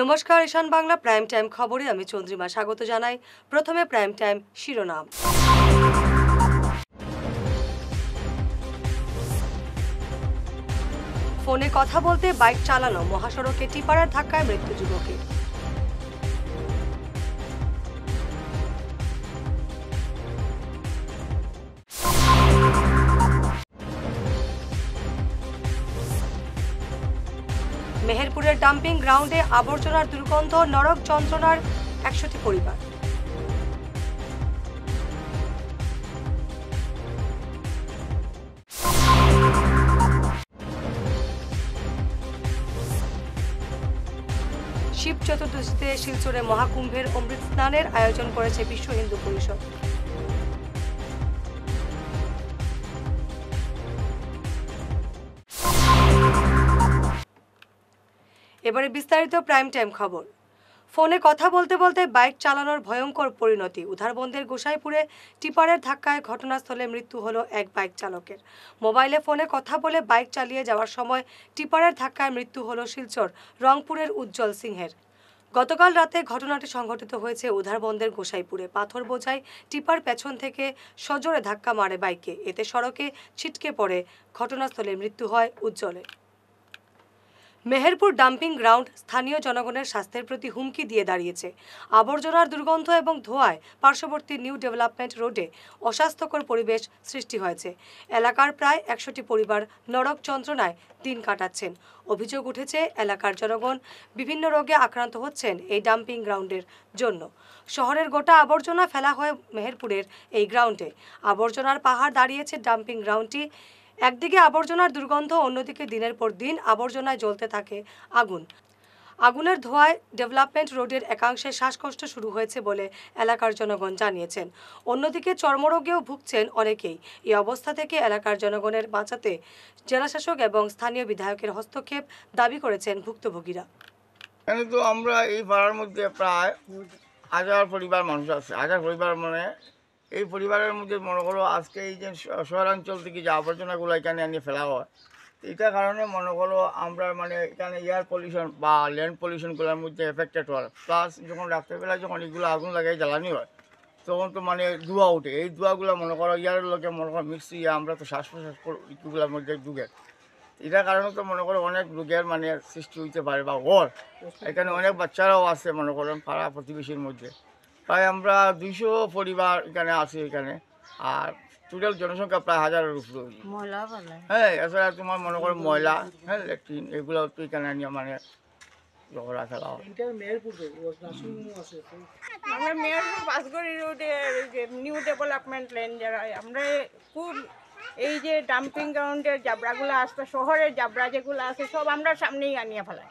নমস্কার, ঈশান Bangla prime time খবরে আমি চন্দ্রিমা স্বাগত জানাই। প্রথমে প্রাইম টাইম শিরোনাম। ফোনে কথা বলতে বাইক চালানো, মহাসড়কে টিপারের ধাক্কায় মৃত্যু যুবকের। মেহেরপুরের ডাম্পিং গ্রাউন্ডে আবর্জনার দুর্গন্ধ, নরক যন্ত্রণার 100টি পরিবার। শিব চতুর্দশীতে শিলচরে মহাকুম্ভের অমৃত স্নানের আয়োজন করেছে বিশ্ব হিন্দু পরিষদ। এবারে বিস্তারিত প্রাইম টাইম খবর। ফোনে কথা বলতে বলতে বাইক চালানোর ভয়ঙ্কর পরিণতি। উধারবন্দের গোসাইপুরে টিপারের ধাক্কায় ঘটনাস্থলে মৃত্যু হলো এক বাইক চালকের। মোবাইলে ফোনে কথা বলে বাইক চালিয়ে যাওয়ার সময় টিপারের ধাক্কায় মৃত্যু হলো শিলচর রংপুরের উজ্জ্বল সিংহের। গতকাল রাতে ঘটনাটি সংঘটিত হয়েছে উধারবন্দের গোসাইপুরে। পাথর বোঝাই টিপার পেছন থেকে সজোরে ধাক্কা মারে বাইকে, এতে সড়কে ছিটকে পড়ে ঘটনাস্থলে মৃত্যু হয় উজ্জ্বলের। মেহেরপুর ডাম্পিং গ্রাউন্ড স্থানীয় জনগণের স্বাস্থ্যের প্রতি হুমকি দিয়ে দাঁড়িয়েছে। আবর্জনার দুর্গন্ধ এবং ধোঁয়ায় পার্শ্ববর্তী নিউ ডেভেলপমেন্ট রোডে অস্বাস্থ্যকর পরিবেশ সৃষ্টি হয়েছে। এলাকার প্রায় 100টি পরিবার নরক যন্ত্রণায় দিন কাটাচ্ছেন। অভিযোগ উঠেছে, এলাকার জনগণ বিভিন্ন রোগে আক্রান্ত হচ্ছেন এই ডাম্পিং গ্রাউন্ডের জন্য। শহরের গোটা আবর্জনা ফেলা হয় মেহেরপুরের এই গ্রাউন্ডে। আবর্জনার পাহাড় দাঁড়িয়েছে ডাম্পিং গ্রাউন্ডটি। একদিকে আবর্জনার দুর্গন্ধ, অন্যদিকে দিনের পর দিন আবর্জনায় জ্বলতে থাকে আগুন। আগুনের ধোঁয়ায় ডেভেলপমেন্ট রোডের একাংশে শ্বাসকষ্ট শুরু হয়েছে বলে এলাকার জনগণ জানিয়েছেন। অন্যদিকে চর্মরোগেও ভুগছেন অনেকেই। এই অবস্থা থেকে এলাকার জনগণের বাঁচাতে জেলাশাসক এবং স্থানীয় বিধায়কের হস্তক্ষেপ দাবি করেছেন ভুক্তভোগীরা। তো আমরা এই পাড়ার মধ্যে প্রায় 1000 পরিবার মানুষ আছে। 1000 পরিবার মানে এই পরিবারের মধ্যে মনে করো আজকে এই যে শহরাঞ্চল থেকে যে আবর্জনাগুলো এখানে আনিয়ে ফেলা হয়, এটার কারণে মনে করো আমরা মানে এখানে এয়ার পলিউশন বা ল্যান্ড পলিউশনগুলোর মধ্যে এফেক্টেড হয়। প্লাস যখন রাত্রেবেলা যখন এগুলো আগুন লাগাই জ্বালানি হয় তখন তো মানে ধোঁয়া উঠে। এই ধোঁয়াগুলো মনে করো ইয়ারের লোকে মনে করো মিক্স হয়ে আমরা তো শ্বাস প্রশ্বাস এগুলোর মধ্যে ঢুকে, এটার কারণে তো মনে করো অনেক রোগের মানে সৃষ্টি হইতে পারে বা ওর এখানে অনেক বাচ্চারাও আছে মনে করেন পাড়া প্রতিবেশীর মধ্যে। প্রায় আমরা 200 পরিবার এখানে আছে এখানে, আর টোটাল জনসংখ্যা প্রায় 1000-এর উপরে। হ্যাঁ, এছাড়া তোমার মনে করো ময়লা, হ্যাঁ, ল্যাট্রিন, এগুলো তো এখানে নিয়ে মানে ঝগড়া খেলা হয়। আমরা মেহেরপুর বাসগড়ি রোডের নিউ ডেভেলপমেন্ট লেন যারা আমরা খুব এই যে ডাম্পিং গ্রাউন্ডের জাবরাগুলো আসতো, শহরের জাবরা যেগুলো আছে সব আমরা সামনেই আনিয়ে ফেলাই,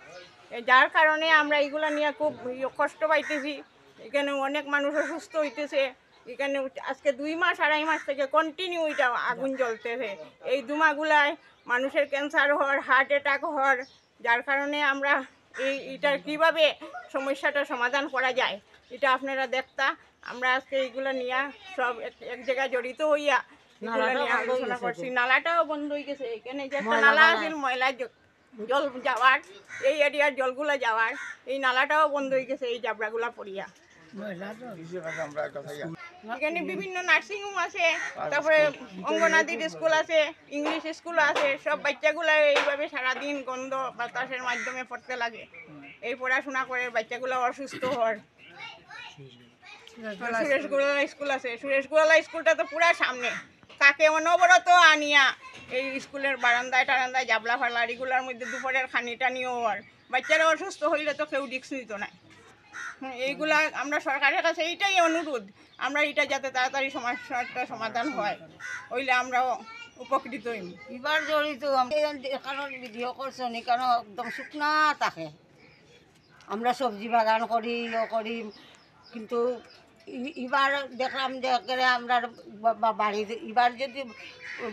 যার কারণে আমরা এইগুলো নিয়ে খুব কষ্ট পাইতেছি। এখানে অনেক মানুষ অসুস্থ হইতেছে। এখানে আজকে 2 মাস 2.5 মাস থেকে কন্টিনিউ এটা আগুন জ্বলতেছে। এই ধুমাগুলায় মানুষের ক্যান্সার হওয়ার, হার্ট অ্যাটাক হওয়ার, যার কারণে আমরা এটার কীভাবে সমস্যাটা সমাধান করা যায় এটা আপনারা দেখতা। আমরা আজকে এইগুলো নিয়ে সব এক জায়গায় জড়িত হইয়া এগুলো নিয়ে আলোচনা করছি। নালাটাও বন্ধ হয়ে গেছে। এখানে যে একটা নালা আছে ময়লা জল যাওয়ার, এই এরিয়ার জলগুলো যাওয়ার, এই নালাটাও বন্ধ হয়ে গেছে এই জাবরাগুলা পড়িয়া। এখানে বিভিন্ন নার্সিংহোম আছে, তারপরে অঙ্গনাদির স্কুল আছে, ইংলিশ স্কুল আছে। সব বাচ্চাগুলো এইভাবে সারাদিন গন্ধ বাতাসের মাধ্যমে পড়তে লাগে। এই পড়াশোনা করে বাচ্চাগুলো অসুস্থ হওয়ার। সুরেশ গোয়ালা স্কুল আছে, সুরেশ গোয়ালা স্কুলটা তো পুরা সামনে। কাকে অনবরত আনিয়া এই স্কুলের বারান্দায় টারান্দায় জাবলা ফালা এগুলোর মধ্যে দুপুরের খানিটা নিয়েও আর বাচ্চারা অসুস্থ হইলে তো কেউ রিস্ক নিত না। এইগুলা আমরা সরকারের কাছে এইটাই অনুরোধ, আমরা এটা যাতে তাড়াতাড়ি সমস্যাটা সমাধান হয়, হইলে আমরাও উপকৃত হইম। এবার জড়িত এখানোর ভিডিও করছেন, এখানে একদম শুকনা থাকে। আমরা সবজি বাগান করি করি, কিন্তু এবার দেখলাম যে আমরা বাড়ি এবার যদি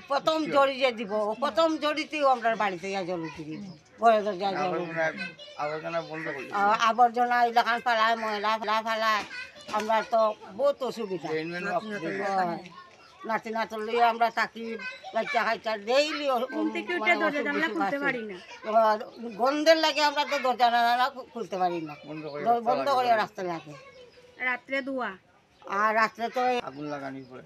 প্রথম জড়ি যে দিব, প্রথম জড়িতেও আমরা বাড়িতে জল উঠে দিব। আবর্জনা এলাকান ফেলায়, ময়লা ফেলায়, আমরা তো বহুত অসুবিধা। নাতি নাতর লইয়া আমরা থাকি, বাচ্চা কাচ্চা ডেইলি গন্ধের লাগে আমরা তো দরজা জানালা খুলতে পারি না, বন্ধ করে রাখতে লাগে। রাত্রে ধোয়া আর রাত্রে তো আগুন লাগানোর পরে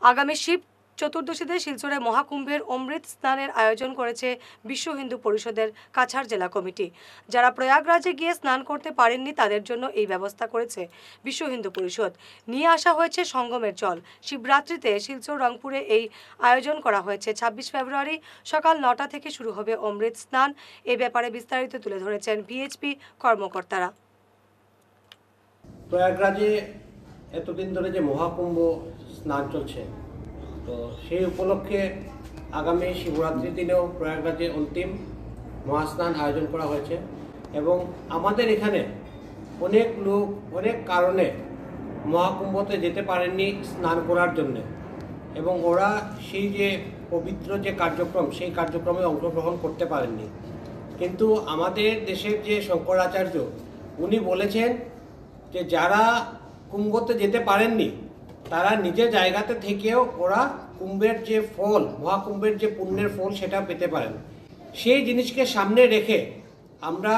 আগামী শিব চতুর্দশীতে শিলচরে মহাকুম্ভের অমৃত স্নানের আয়োজন করেছে বিশ্ব হিন্দু পরিষদের কাছাড় জেলা কমিটি। যারা প্রয়াগরাজে গিয়ে স্নান করতে পারেননি তাদের জন্য এই ব্যবস্থা করেছে বিশ্ব হিন্দু পরিষদ। নিয়ে আসা হয়েছে সঙ্গমের জল। শিবরাত্রিতে শিলচর রংপুরে এই আয়োজন করা হয়েছে। 26 ফেব্রুয়ারি সকাল 9টা থেকে শুরু হবে অমৃত স্নান। এই ব্যাপারে বিস্তারিত তুলে ধরেছেন ভিএইচপি কর্মকর্তারা। প্রয়াগরাজে এতদিন ধরে যে মহাকুম্ভ স্নান চলছে, তো সেই উপলক্ষে আগামী শিবরাত্রির দিনেও প্রয়াগরাজে অন্তিম মহাস্নান আয়োজন করা হয়েছে। এবং আমাদের এখানে অনেক লোক অনেক কারণে মহাকুম্ভতে যেতে পারেননি স্নান করার জন্যে, এবং ওরা সেই যে পবিত্র যে কার্যক্রম সেই কার্যক্রমে অংশগ্রহণ করতে পারেননি। কিন্তু আমাদের দেশের যে শঙ্করাচার্য উনি বলেছেন যে যারা কুম্ভতে যেতে পারেননি তারা নিজের জায়গাতে থেকেও ওরা কুম্ভের যে ফল, মহাকুম্ভের যে পুণ্যের ফল সেটা পেতে পারেন। সেই জিনিসকে সামনে রেখে আমরা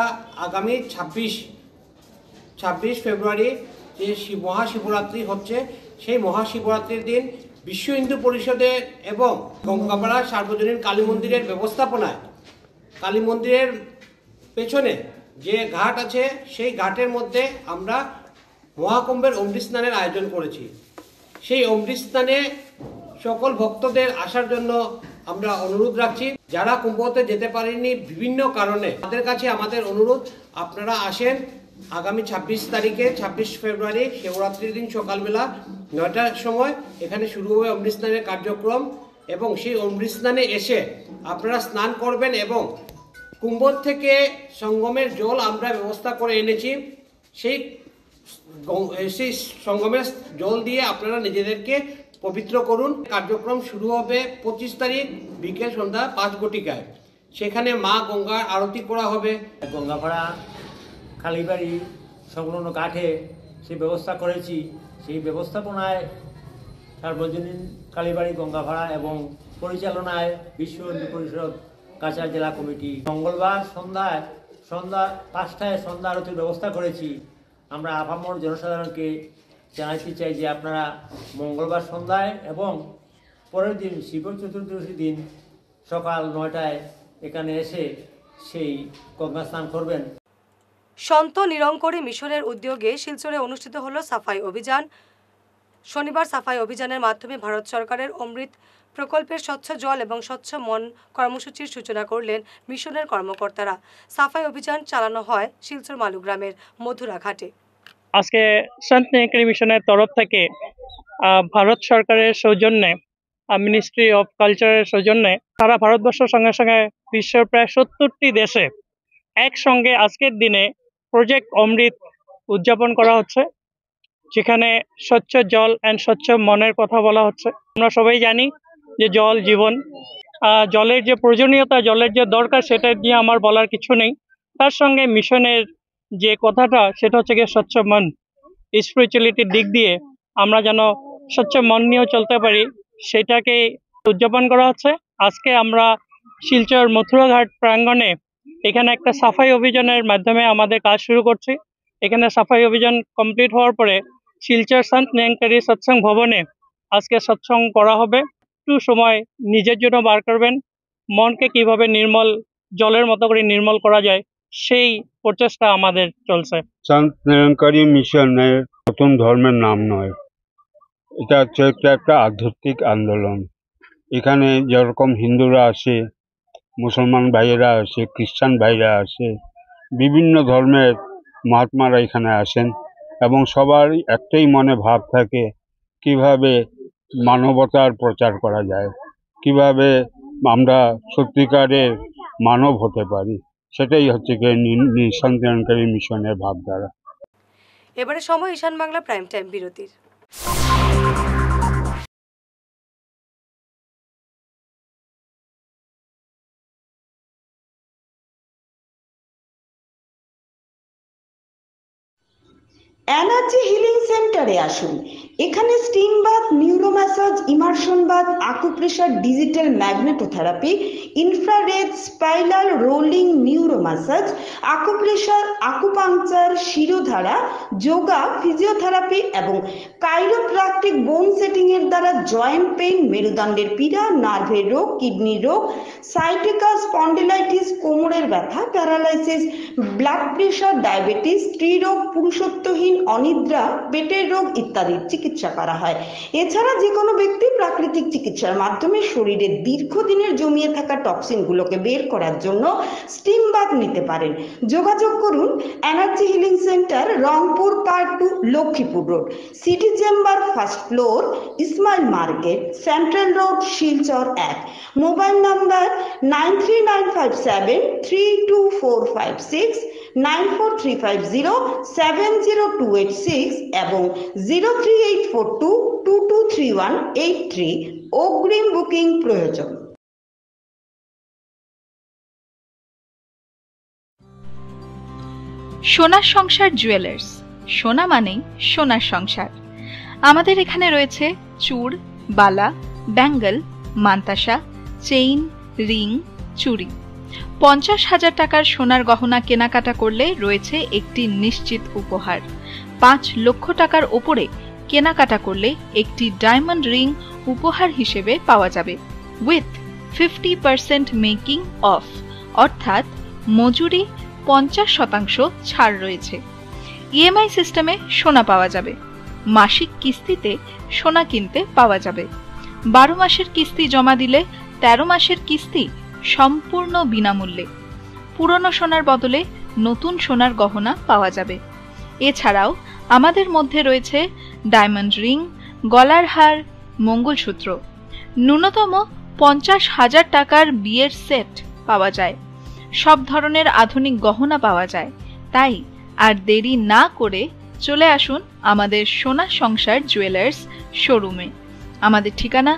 আগামী 26 ফেব্রুয়ারি যে মহাশিবরাত্রি হচ্ছে, সেই মহাশিবরাত্রির দিন বিশ্ব হিন্দু পরিষদের এবং গঙ্গাপাড়া সার্বজনীন কালী মন্দিরের ব্যবস্থাপনায় কালী মন্দিরের পেছনে যে ঘাট আছে সেই ঘাটের মধ্যে আমরা মহাকুম্ভের অমৃত স্নানের আয়োজন করেছি। সেই অমৃত স্নানে সকল ভক্তদের আসার জন্য আমরা অনুরোধ রাখছি। যারা কুম্ভতে যেতে পারেননি বিভিন্ন কারণে, তাদের কাছে আমাদের অনুরোধ, আপনারা আসেন আগামী 26 ফেব্রুয়ারি শিবরাত্রির দিন সকালবেলা 9টার সময় এখানে শুরু হবে অমৃত স্নানের কার্যক্রম। এবং সেই অমৃত স্নানে এসে আপনারা স্নান করবেন এবং কুম্ভ থেকে সঙ্গমের জল আমরা ব্যবস্থা করে এনেছি। সেই সঙ্গমের জল দিয়ে আপনারা নিজেদেরকে পবিত্র করুন। কার্যক্রম শুরু হবে 25 তারিখ বিকেল সন্ধ্যা 5 ঘটিকায়। সেখানে মা গঙ্গার আরতি করা হবে। গঙ্গাপাড়া কালীবাড়ি সংলগ্ন কাঠে সেই ব্যবস্থা করেছি। সেই ব্যবস্থাপনায় সার্বজনীন কালীবাড়ি গঙ্গাপাড়া এবং পরিচালনায় বিশ্ব হিন্দু পরিষদ কাছাড় জেলা কমিটি। মঙ্গলবার সন্ধ্যা 5টায় সন্ধ্যা আরতির ব্যবস্থা করেছি। আমরা আপামর জনসাধারণকে জানাতে চাই যে আপনারা মঙ্গলবার সন্ধ্যায় এবং পরের দিন শিব চতুর্দশী দিন সকাল 9টায় এখানে এসে সেই গঙ্গা স্নান করবেন। সন্ত নিরঙ্করী মিশনের উদ্যোগে শিলচরে অনুষ্ঠিত হলো সাফাই অভিযান। শনিবার সাফাই অভিযানের মাধ্যমে ভারত সরকারের অমৃত প্রকল্পের স্বচ্ছ জল এবং স্বচ্ছ মন কর্মসূচির সূচনা করলেন মিশনের কর্মকর্তারা। সাফাই অভিযান চালানো হয় শিলচর মালুগ্রামের মধুরা ঘাটে। আজকে সন্ত নিরঙ্কারী মিশনের তরফ থেকে ভারত সরকারের সৌজন্যে, মিনিস্ট্রি অফ কালচারের সৌজন্যে সারা ভারতবর্ষের সঙ্গে সঙ্গে বিশ্বের প্রায় 70টি দেশে একসঙ্গে আজকের দিনে প্রজেক্ট অমৃত উদযাপন করা হচ্ছে, যেখানে স্বচ্ছ জল অ্যান্ড স্বচ্ছ মনের কথা বলা হচ্ছে। আমরা সবাই জানি যে জল জীবন, জলের যে প্রয়োজনীয়তা, জলের যে দরকার, সেটা নিয়ে আমার বলার কিছু নেই। তার সঙ্গে মিশনের যে কথাটা সেটা হচ্ছে গিয়ে স্বচ্ছ মন। স্পিরিচুয়ালিটির দিক দিয়ে আমরা যেন স্বচ্ছ মন নিয়েও চলতে পারি, সেটাকে উদযাপন করা হচ্ছে। আজকে আমরা শিলচর মথুরাঘাট প্রাঙ্গণে এখানে একটা সাফাই অভিযানের মাধ্যমে আমাদের কাজ শুরু করছি। এখানে সাফাই অভিযান কমপ্লিট হওয়ার পরে শিলচর সন্ত নিরঙ্কারী সৎসঙ্গ ভবনে আজকে সৎসঙ্গ করা হবে। একটু সময় নিজের জন্য বার করবেন, মনকে কিভাবে নির্মল জলের মতো করে নির্মল করা যায় সেই প্রচেষ্টা আমাদের চলছে। সন্ত নিরঙ্কারী মিশনের নতুন ধর্মের নাম নয়, এটা হচ্ছে একটা আধ্যাত্মিক আন্দোলন। এখানে যেরকম হিন্দুরা আসে, মুসলমান ভাইয়েরা আসে, খ্রিস্টান ভাইরা আসে, বিভিন্ন ধর্মের মহাত্মারা এখানে আসেন এবং সবার একটাই মনে ভাব থাকে কিভাবে মানবতার প্রচার করা যায়, কিভাবে আমরা সত্যিকারের মানব হতে পারি। সেটাই হচ্ছে সন্ত নিরঙ্কারী মিশনের ভাবধারা। এবারে সময় ঈশান বাংলা প্রাইম টাইম বিরতির। এনার্জি হিলিং সেন্টারে আসুন। এখানে steam bath, neuro massage, immersion bath, acupressure, digital magnetotherapy, infrared, spiral, rolling, neuro massage, acupressure, acupuncture, shirodhara, yoga, physiotherapy এবং কাইরোপ্র্যাকটিক বোন সেটিং এর দ্বারা জয়েন্ট পেইন, মেরুদণ্ডের পীড়া, নার্ভের রোগ, কিডনি রোগ, সাইটিকা, স্পন্ডিলাইটিস, কোমরের ব্যথা, প্যারালাইসিস, ব্লাড প্রেশার, ডায়াবেটিস, স্ত্রীরোগ, পুরুষত্বহীন, অনিদ্রা, পেটের রোগ ইত্যাদির চিকিৎসা করা হয়। এছাড়া যে কোনো ব্যক্তি প্রাকৃতিক চিকিৎসার মাধ্যমে শরীরে দীর্ঘদিনের জমিয়ে থাকা টক্সিনগুলোকে বের করার জন্য স্টিম বাথ নিতে পারেন। যোগাযোগ করুন energy healing centre, Rangpur part 2, Lakshmipur road, city chamber, first floor, Ismail market, central road, Silchar 1। Mobile number 9395732456, 9435070286 এবং 03842223183। অগ্রিম বুকিং প্রয়োজন। সোনার সংসার জুয়েলার্স, সোনা মানেই সোনার সংসার। আমাদের এখানে রয়েছে চূড়, বালা, ব্যাঙ্গল, মান্তাসা, চেইন, রিং, চুড়ি। 50,000 টাকার সোনার গহনা কেনাকাটা করলে রয়েছে একটি নিশ্চিত উপহার। 5 লক্ষ টাকার ওপরে কেনাকাটা করলে একটি ডায়মন্ড রিং উপহার হিসেবে পাওয়া যাবে উইথ 50% মেকিং অফ, অর্থাৎ মজুরি 50% ছাড় রয়েছে। ইএমআই সিস্টেমে সোনা পাওয়া যাবে। মাসিক কিস্তিতে সোনা কিনতে পাওয়া যাবে। 12 মাসের কিস্তি জমা দিলে 13 মাসের কিস্তি সম্পূর্ণ বিনামূল্যে। পুরনো সোনার বদলে নতুন সোনার গহনা পাওয়া যাবে। এছাড়াও আমাদের মধ্যে রয়েছে ডায়মন্ড রিং, গলার হার, মঙ্গলসূত্র। ন্যূনতম 50,000 টাকার বিয়ের সেট পাওয়া যায়। সব ধরনের আধুনিক গহনা পাওয়া যায়। তাই আর দেরি না করে চলে আসুন আমাদের সোনা সংসার জুয়েলার্স শোরুমে। আমাদের ঠিকানা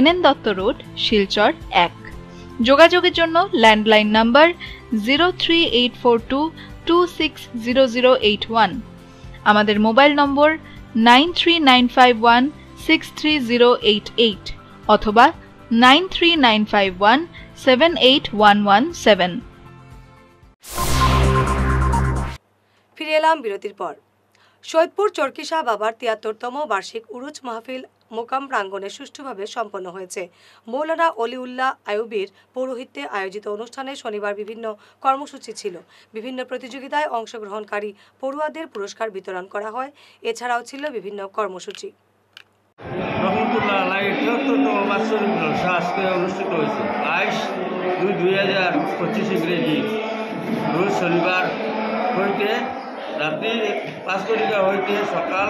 NN দত্ত রোড, শিলচর 1। যোগাযোগের জন্য ল্যান্ডলাইন নাম্বার 03842260081, আমাদের মোবাইল নম্বর 9395163088 অথবা 9395178117। ফিরে এলাম বিরতির পর। সৈয়দপুর চরকি শাহ বাবার 73তম বার্ষিক উরুজ মাহফিল মোকাম প্রাঙ্গণে সুষ্ঠুভাবে সম্পন্ন হয়েছে। মৌলানা অলিউল্লাহ আইয়ুবীর পৌরোহিত্যে আয়োজিত অনুষ্ঠানে শনিবার বিভিন্ন কর্মসূচি ছিল। বিভিন্ন প্রতিযোগিতায় অংশগ্রহণকারী পড়ুয়াদের পুরস্কার বিতরণ করা হয়। এছাড়াও ছিল বিভিন্ন কর্মসূচি। রহমতুল্লাহ আলাই 73তম বাৎসরিক জলসা আজকে অনুষ্ঠিত হয়েছে 22/2025 ইংরেজি রোজ শনিবার হইতে রাত্রি 5 ঘটিকা হইতে সকাল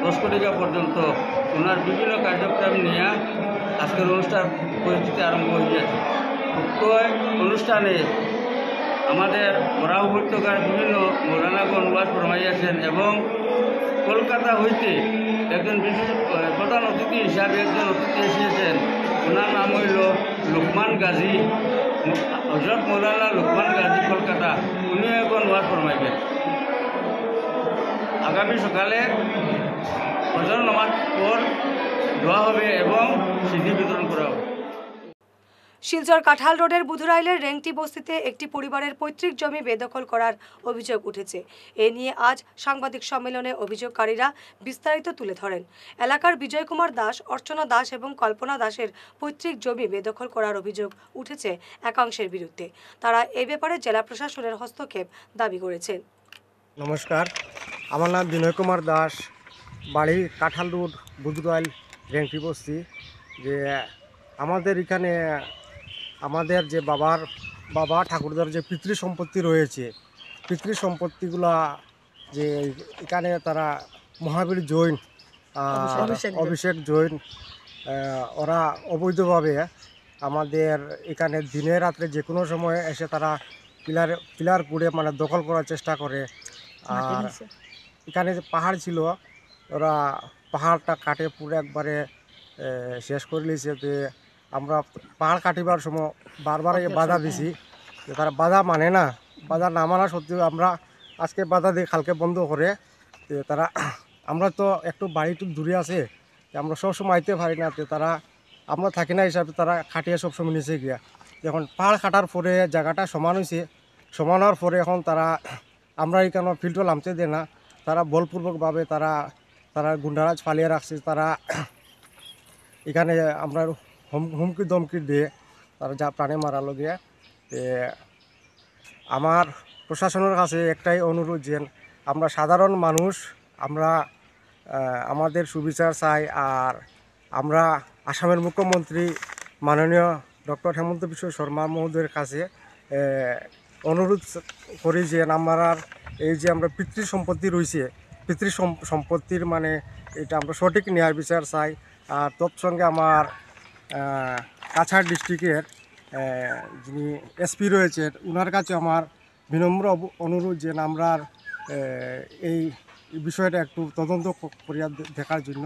10 ঘটিকা পর্যন্ত ওনার বিভিন্ন কার্যক্রম নিয়ে আজকের অনুষ্ঠান পরিস্থিতি আরম্ভ হয়ে গেছে। উক্ত অনুষ্ঠানে আমাদের বরাহ উপত্যকার বিভিন্ন মৌলানাগণ ওয়াজ ফরমাইয়াছেন এবং কলকাতা হইতে একজন বিশেষ প্রধান অতিথি হিসাবে একজন অতিথি এসেছেন। ওনার নাম হইল লোকমান গাজী, হযরত মৌলানা লোকমান গাজী, কলকাতা। উনিও এখন ওয়াজ ফরমাইবেন। আগামী সকালে ফজর নামাজ পর দোয়া হবে এবং সিদ্ধি বিতরণ করা হবে। শিলচর কাঁঠাল রোডের বুধুরাইলের রেংটি বস্তিতে একটি পরিবারের পৈতৃক জমি বেদখল করার অভিযোগ উঠেছে। এ নিয়ে আজ সাংবাদিক সম্মেলনে অভিযোগকারীরা বিস্তারিত তুলে ধরেন। এলাকার বিজয় কুমার দাস, অর্চনা দাস এবং কল্পনা দাসের পৈতৃক জমি বেদখল করার অভিযোগ উঠেছে একাংশের বিরুদ্ধে। তারা এ ব্যাপারে জেলা প্রশাসনের হস্তক্ষেপ দাবি করেছেন। নমস্কার, আমার নাম বিনয় কুমার দাস, বাড়ি কাঁঠাল রোড, বুধুরাইল, রেংটি বস্তি। যে আমাদের এখানে আমাদের যে বাবা ঠাকুরদার যে পিতৃ সম্পত্তি রয়েছে, পিতৃ সম্পত্তিগুলা যে এখানে তারা মহাবীর জৈন, অভিষেক জৈন, ওরা অবৈধভাবে আমাদের এখানে দিনে রাত্রে যে কোনো সময় এসে তারা পিলার পুড়ে মানে দখল করার চেষ্টা করে। আর এখানে যে পাহাড় ছিল, ওরা পাহাড়টা কাটে পুরো একবারে শেষ করে নিয়েছে। যে আমরা পাহাড় কাটিবার সময় বারবার বাধা দিছি, তারা বাধা মানে না। বাধা না মানা সত্ত্বেও আমরা আজকে বাধা দিয়ে কালকে বন্ধ করে তারা আমরা তো একটু বাড়ি একটু দূরে আছে, আমরা সবসময় আইতে পারি না, তারা আমরা থাকি না হিসাবে তারা খাটিয়ে সবসময় নিচে গিয়া। এখন পাহাড় কাটার পরে জায়গাটা সমান হয়েছে, সমান হওয়ার পরে এখন তারা আমরা এখানে ফিল্ডও নামতে দেয় না, তারা বলপূর্বকভাবে তারা গুন্ডারাজ ফালিয়ে রাখছে, তারা এখানে আমরা হুমকি দমকি দিয়ে তারা যা প্রাণে মারালো গিয়া। আমার প্রশাসনের কাছে একটাই অনুরোধ যে আমরা সাধারণ মানুষ, আমরা আমাদের সুবিচার চাই। আর আমরা আসামের মুখ্যমন্ত্রী মাননীয় ডক্টর হেমন্ত বিশ্ব শর্মা মহোদয়ের কাছে অনুরোধ করি যে আমরা এই যে আমরা পিতৃ সম্পত্তি রয়েছে, পিতৃ সম্পত্তির মানে এটা আমরা সঠিক ন্যায় বিচার চাই। আর তৎসঙ্গে আমার কাছাড় ডিস্ট্রিক্টের যিনি এসপি রয়েছেন ওনার কাছে আমার বিনম্র অনুরোধ যে আমরা এই বিষয়টা একটু তদন্ত করিয়া দেখার জন্য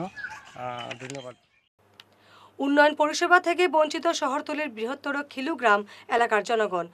ধন্যবাদ। উন্নয়ন পরিষেবা থেকে বঞ্চিত শহরতলির বৃহত্তর খিলুগ্রাম এলাকার জনগণ।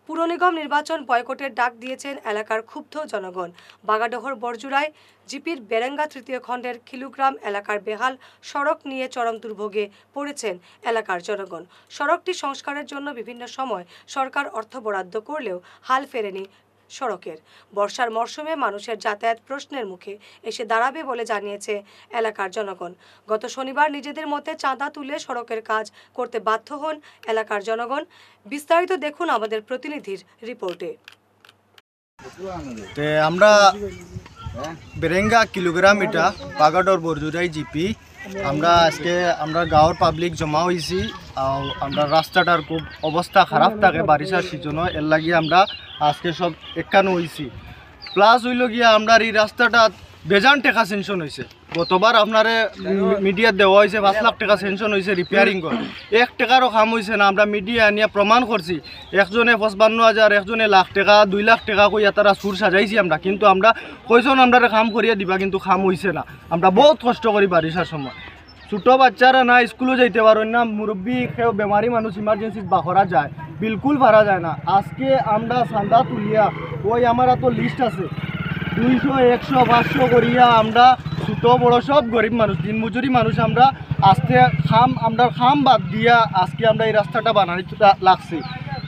পুর নিগম নির্বাচন বয়কটের ডাক দিয়েছেন এলাকার ক্ষুব্ধ জনগণ। বাগাডোহর বরজুড়ায় জিপির বেরেঙ্গা তৃতীয় খণ্ডের খিলুগ্রাম এলাকার বেহাল সড়ক নিয়ে চরম দুর্ভোগে পড়েছেন এলাকার জনগণ। সড়কটি সংস্কারের জন্য বিভিন্ন সময় সরকার অর্থ বরাদ্দ করলেও হাল ফেরেনি সড়কের। বর্ষার মরশুমে মানুষের যাতায়াত প্রশ্নের মুখে এসে দাঁড়াবে বলে জানিয়েছে এলাকার জনগণ। গত শনিবার নিজেদের মতে চাঁদা তুলে সড়কের কাজ করতে বাধ্য হন এলাকার জনগণ। বিস্তারিত দেখুন আমাদের প্রতিনিধির রিপোর্টে। আমরা বেরেঙ্গা কিলোগ্রাম এটা বাগাডোর বরজুরাই জিপি আমরা আজকে আমরা গাঁৱৰ পাব্লিক জমা হয়েছি। আমরা রাস্তাটার খুব অবস্থা খারাপ থাকে বারিশার সিজনও, এর লাগিয়ে আমরা আজকে সব একানো হয়েছি। প্লাস হইল গিয়া আমরা এই রাস্তাটা বেজান টাকা সেনশন হয়েছে। গতবার আপনারে মিডিয়া দেওয়া হয়েছে 5 লাখ টাকা সেনশন হয়েছে রিপেয়ারিং করে, 1 টাকারও কাম হয়েছে না। আমরা মিডিয়া নিয়ে প্রমাণ করছি, একজনে 55,000, একজনে লাখ টাকা, 2 লাখ টাকা কইয়া তারা সুর সাজাইছি আমরা। কিন্তু আমরা কইজন আমরা কাম করিয়া দিবা, কিন্তু কাম হয়েছে না। আমরা বহুত কষ্ট করি বারিশার সময়, ছোটো বাচ্চারা না স্কুলে যাইতে পারেন না, মুরব্বী কেউ বেমারি মানুষ ইমার্জেন্সি বাহরা যায়, বিলকুল ভাড়া যায় না। আজকে আমরা চাঁদা তুলিয়া ওই আমার তো লিস্ট আছে 200, 100, 500 করিয়া আমরা ছোটো বড়ো সব গরিব মানুষ, দিনমজুরি মানুষ আমরা আজকে আমরা খাম বাদ দিয়া আজকে আমরা এই রাস্তাটা বানাইতে লাগছি।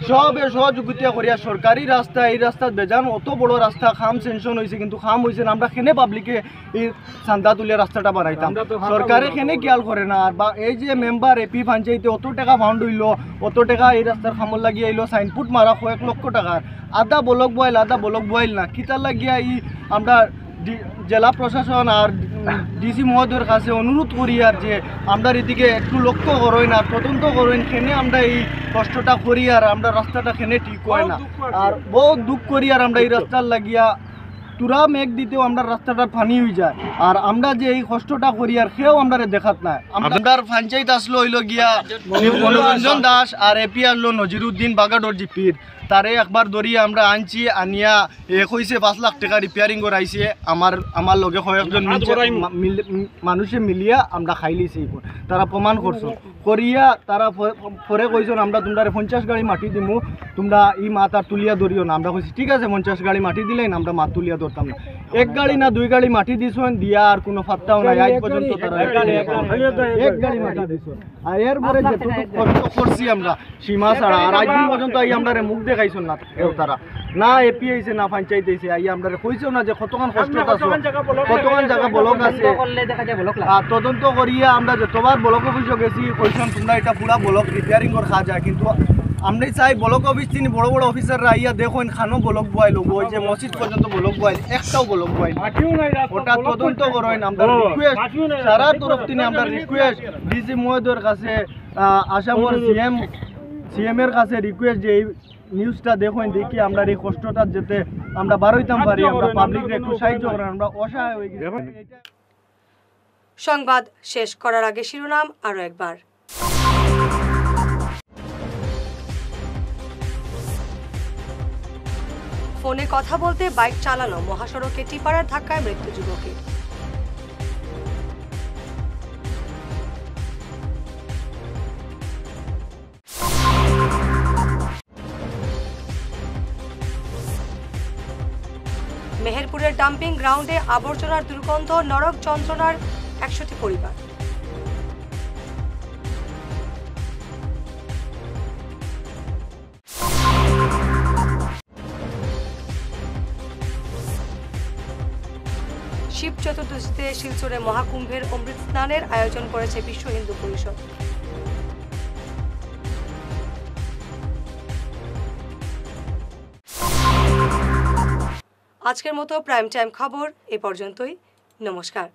সবে সহযোগিতা করিয়া সরকারি রাস্তা, এই রাস্তা বেজান অত বড় রাস্তা খাম সেনশন হয়েছে, কিন্তু খাম হয়েছে না। আমরা খেনে পাবলিকে এই চান্দা তুলিয়া রাস্তাটা বানাইতাম, সরকারে খেনে খেয়াল করে না। আর বা এই যে মেম্বার এপি পঞ্চায়েতে অত টাকা ফাউন্ড হইল, অত টাকা এই রাস্তার খামল লাগিয়ে আইলো, সাইনপুট মারা 1 লক্ষ টাকার, আধা বলক বয়েল না। কিতার লাগিয়া এই আমরা জেলা প্রশাসন আর ডিসি মহোদয়ের কাছে অনুরোধ করি আর যে আমরা এদিকে একটু লক্ষ্য করই না, তদন্ত করেন খেনে আমরা এই কষ্টটা করি আর আমরা রাস্তাটা খেনে ঠিক হয় না। আর বহুত দুঃখ করি আর আমরা এই রাস্তার লাগিয়া তুরা মেঘ দিতেও আমরা রাস্তাটার পানি হয়ে যায়। আর আমরা যে এই কষ্টটা করি আর সেও আমরা দেখাত নাই। আমরা পঞ্চায়েত আসলো হইল গিয়া মনোরঞ্জন দাস আর এপি আসলো নজিরুদ্দিন বাগাডোর জিপির, তারে একবার ধরিয়ে আমরা আনছি, আনিয়া কইছে 5 লাখ টাকা রিপেয়ারিং করাইছে। আমার লগে কয়েকজন মানুষে মিলিয়া আমরা খাই লিছি, তারা প্রমাণ করছো করিয়া তারা পরে কইছেন আমরা তোমরা 50 গাড়ি মাটি দিমু, তোমরা ই মাত আর তুলিয়া ধরিও না। আমরা কইছি ঠিক আছে 50 গাড়ি মাটি দিলেই না, আমরা মাত তুলিয়া ধরতাম না। 1 গাড়ি না 2 গাড়ি মাটি দিছেন, দিয়া আর কোনো ফাত্তাও নাই আজ পর্যন্ত। তারা 1 গাড়ি মাটি দিছেন আর এরপরে যেটুকু কষ্ট করছি আমরা সীমা ছাড়া, আর আজ দিন পর্যন্ত এই আমরা মুখ দেখাইছেন না কেউ, তারা না এপি আইছে না পঞ্চায়েত আইছে, আই আমরা কইছেও না যে কতক্ষণ কষ্ট আছে, কতক্ষণ জায়গা ব্লক আছে। আর তদন্ত করিয়া আমরা যতবার ব্লক অফিসে গেছি কইছেন তোমরা এটা পুরা ব্লক রিপেয়ারিং করে খাওয়া যায়, কিন্তু আমরা চাই ব্লক অফিস তিনি বড় বড় অফিসাররা আইয়া দেখুন খানো ব্লক বয়াইল, ওই যে মসজিদ পর্যন্ত ব্লক বয়াইল, একটাও ব্লক বয়াইল, ওটা তদন্ত করেন। আমরা রিকোয়েস্ট সারা তরফ তিনি আমরা রিকোয়েস্ট ডিসি মহোদয়ের কাছে, আসামের সিএম এর কাছে রিকোয়েস্ট যে এই নিউজটা দেখুন, দেখি আমরা এই কষ্টটা যেতে আমরা বারোইতাম পারি, আমরা পাবলিককে একটু সাহায্য করেন, আমরা অসহায় হয়ে গেছি। সংবাদ শেষ করার আগে শিরোনাম আরো একবার। ফোনে কথা বলতে বাইক চালানো, মহাসড়কে টিপারের ধাক্কায় মৃত্যু যুবকের। মেহেরপুরের ডাম্পিং গ্রাউন্ডে আবর্জনার দুর্গন্ধ, নরক যন্ত্রণার 100টি পরিবার। শিব চতুর্দশীতে শিলচরে মহাকুম্ভের অমৃত স্নানের আয়োজন করেছে বিশ্ব হিন্দু পরিষদ। আজকের মতো প্রাইম টাইম খবর এ পর্যন্তই। নমস্কার।